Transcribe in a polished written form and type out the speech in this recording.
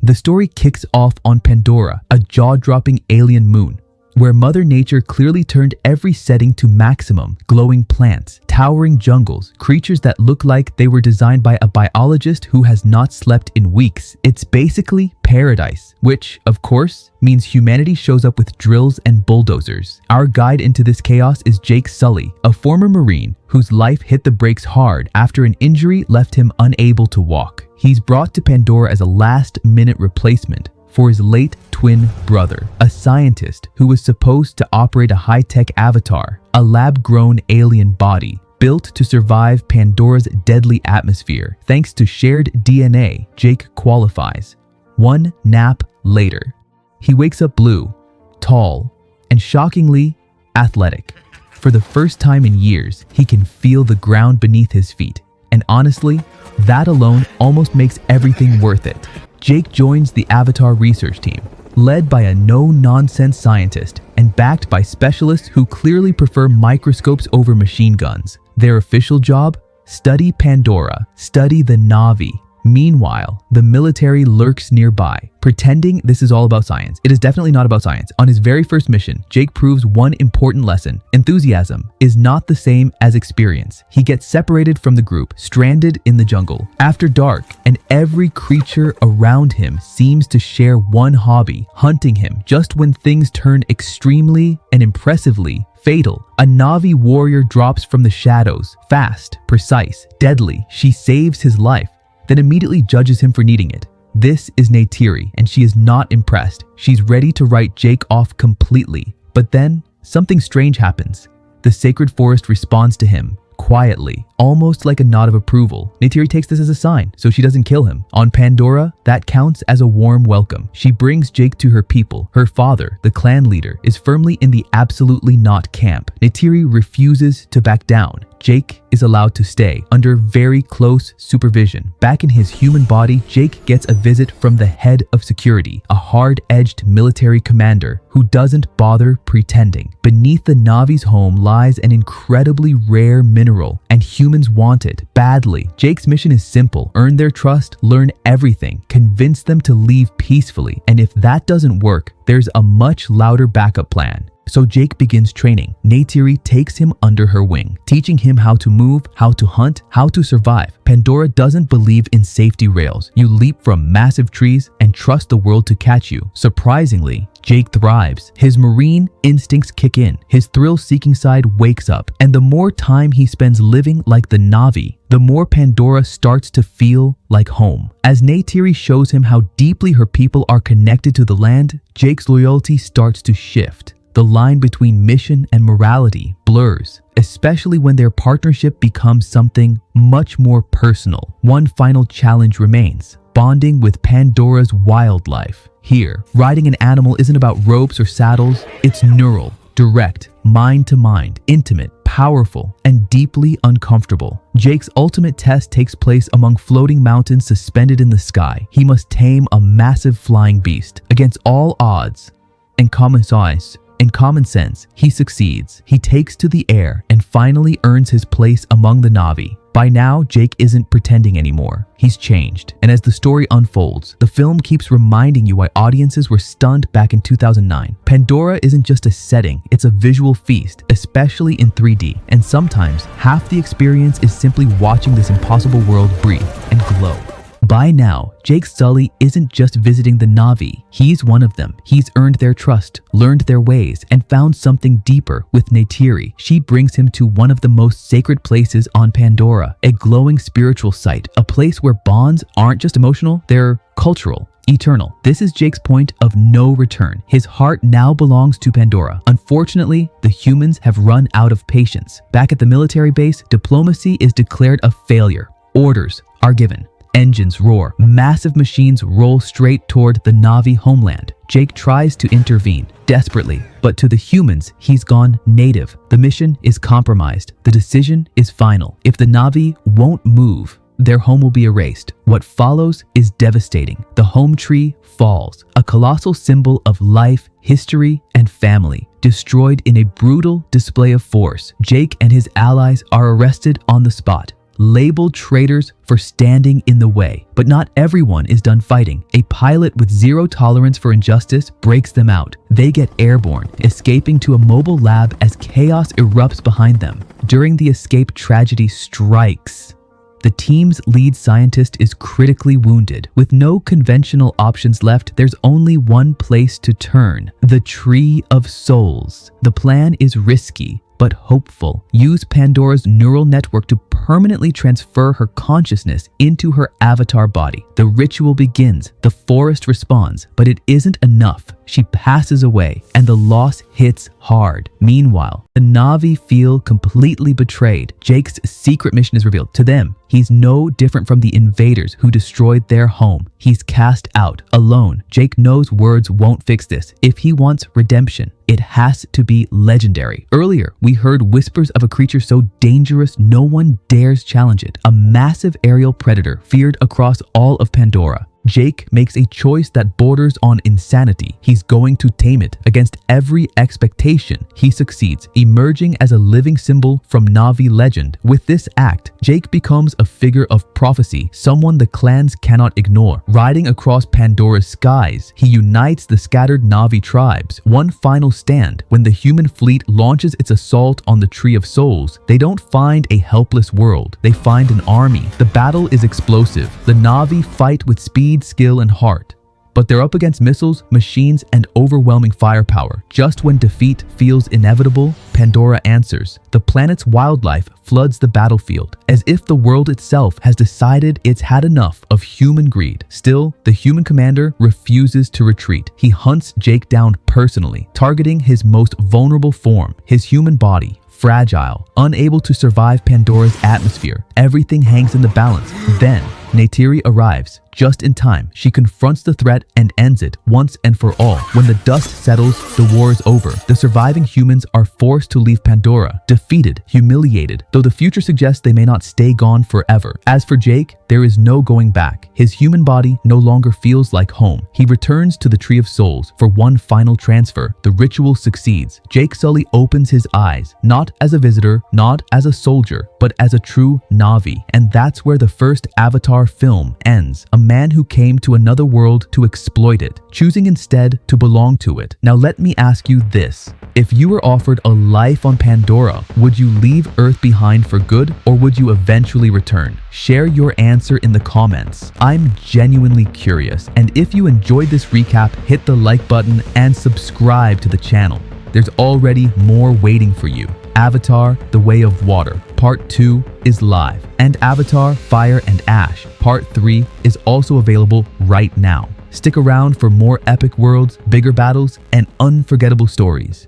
The story kicks off on Pandora, a jaw-dropping alien moon, where Mother Nature clearly turned every setting to maximum: glowing plants, towering jungles, creatures that look like they were designed by a biologist who has not slept in weeks. It's basically paradise, which, of course, means humanity shows up with drills and bulldozers. Our guide into this chaos is Jake Sully, a former Marine whose life hit the brakes hard after an injury left him unable to walk. He's brought to Pandora as a last-minute replacement for his late twin brother, a scientist who was supposed to operate a high-tech avatar, a lab-grown alien body built to survive Pandora's deadly atmosphere. Thanks to shared DNA, Jake qualifies. One nap later, he wakes up blue, tall, and shockingly athletic. For the first time in years, he can feel the ground beneath his feet. And honestly, that alone almost makes everything worth it. Jake joins the Avatar research team, led by a no-nonsense scientist and backed by specialists who clearly prefer microscopes over machine guns. Their official job? Study Pandora, study the Na'vi. Meanwhile, the military lurks nearby, pretending this is all about science. It is definitely not about science. On his very first mission, Jake proves one important lesson: enthusiasm is not the same as experience. He gets separated from the group, stranded in the jungle after dark, and every creature around him seems to share one hobby: hunting him just when things turn extremely and impressively fatal. A Na'vi warrior drops from the shadows, fast, precise, deadly. She saves his life, then immediately judges him for needing it. This is Neytiri, and she is not impressed. She's ready to write Jake off completely. But then, something strange happens. The sacred forest responds to him, quietly, almost like a nod of approval. Neytiri takes this as a sign, so she doesn't kill him. On Pandora, that counts as a warm welcome. She brings Jake to her people. Her father, the clan leader, is firmly in the absolutely not camp. Neytiri refuses to back down. Jake is allowed to stay under very close supervision. Back in his human body, Jake gets a visit from the head of security, a hard-edged military commander who doesn't bother pretending. Beneath the Na'vi's home lies an incredibly rare mineral, and humans want it badly. Jake's mission is simple: earn their trust, learn everything, convince them to leave peacefully. And if that doesn't work, there's a much louder backup plan. So Jake begins training. Neytiri takes him under her wing, teaching him how to move, how to hunt, how to survive. Pandora doesn't believe in safety rails. You leap from massive trees and trust the world to catch you. Surprisingly, Jake thrives. His marine instincts kick in. His thrill-seeking side wakes up. And the more time he spends living like the Na'vi, the more Pandora starts to feel like home. As Neytiri shows him how deeply her people are connected to the land, Jake's loyalty starts to shift. The line between mission and morality blurs, especially when their partnership becomes something much more personal. One final challenge remains: bonding with Pandora's wildlife. Here, riding an animal isn't about ropes or saddles. It's neural, direct, mind-to-mind, intimate, powerful, and deeply uncomfortable. Jake's ultimate test takes place among floating mountains suspended in the sky. He must tame a massive flying beast. Against all odds and common sense, he succeeds. He takes to the air and finally earns his place among the Na'vi. By now, Jake isn't pretending anymore. He's changed. And as the story unfolds, the film keeps reminding you why audiences were stunned back in 2009. Pandora isn't just a setting, it's a visual feast, especially in 3D. And sometimes, half the experience is simply watching this impossible world breathe and glow. By now, Jake Sully isn't just visiting the Na'vi. He's one of them. He's earned their trust, learned their ways, and found something deeper with Neytiri. She brings him to one of the most sacred places on Pandora, a glowing spiritual site, a place where bonds aren't just emotional, they're cultural, eternal. This is Jake's point of no return. His heart now belongs to Pandora. Unfortunately, the humans have run out of patience. Back at the military base, diplomacy is declared a failure. Orders are given. Engines roar. Massive machines roll straight toward the Na'vi homeland. Jake tries to intervene, desperately, but to the humans, he's gone native. The mission is compromised. The decision is final. If the Na'vi won't move, their home will be erased. What follows is devastating. The home tree falls, a colossal symbol of life, history, and family, destroyed in a brutal display of force. Jake and his allies are arrested on the spot. labeled traitors for standing in the way. But not everyone is done fighting. A pilot with zero tolerance for injustice breaks them out. They get airborne, escaping to a mobile lab as chaos erupts behind them. During the escape, tragedy strikes. The team's lead scientist is critically wounded. With no conventional options left, there's only one place to turn: the Tree of Souls. The plan is risky, but hopeful. Use Pandora's neural network to permanently transfer her consciousness into her avatar body. The ritual begins. The forest responds, but it isn't enough. She passes away, and the loss hits hard. Meanwhile, the Na'vi feel completely betrayed. Jake's secret mission is revealed. To them, he's no different from the invaders who destroyed their home. He's cast out, alone. Jake knows words won't fix this. If he wants redemption, it has to be legendary. Earlier, we heard whispers of a creature so dangerous no one dares challenge it. A massive aerial predator feared across all of Pandora. Jake makes a choice that borders on insanity. He's going to tame it. Against every expectation, he succeeds, emerging as a living symbol from Na'vi legend. With this act, Jake becomes a figure of prophecy, someone the clans cannot ignore. Riding across Pandora's skies, he unites the scattered Na'vi tribes. One final stand. When the human fleet launches its assault on the Tree of Souls, they don't find a helpless world. They find an army. The battle is explosive. The Na'vi fight with speed, skill, and heart. But they're up against missiles, machines, and overwhelming firepower. Just when defeat feels inevitable, Pandora answers. The planet's wildlife floods the battlefield, as if the world itself has decided it's had enough of human greed. Still, the human commander refuses to retreat. He hunts Jake down personally, targeting his most vulnerable form, his human body. Fragile, unable to survive Pandora's atmosphere. Everything hangs in the balance. Then, Neytiri arrives. Just in time, she confronts the threat and ends it once and for all. When the dust settles, the war is over. The surviving humans are forced to leave Pandora, defeated, humiliated, though the future suggests they may not stay gone forever. As for Jake, there is no going back. His human body no longer feels like home. He returns to the Tree of Souls for one final transfer. The ritual succeeds. Jake Sully opens his eyes, not as a visitor, not as a soldier, but as a true Na'vi. And that's where the first Avatar film ends. A man who came to another world to exploit it, choosing instead to belong to it. Now let me ask you this. If you were offered a life on Pandora, would you leave Earth behind for good, or would you eventually return? Share your answer in the comments. I'm genuinely curious, and if you enjoyed this recap, hit the like button and subscribe to the channel. There's already more waiting for you. Avatar: The Way of Water Part 2 is live, and Avatar: Fire and Ash Part 3 is also available right now. Stick around for more epic worlds, bigger battles, and unforgettable stories.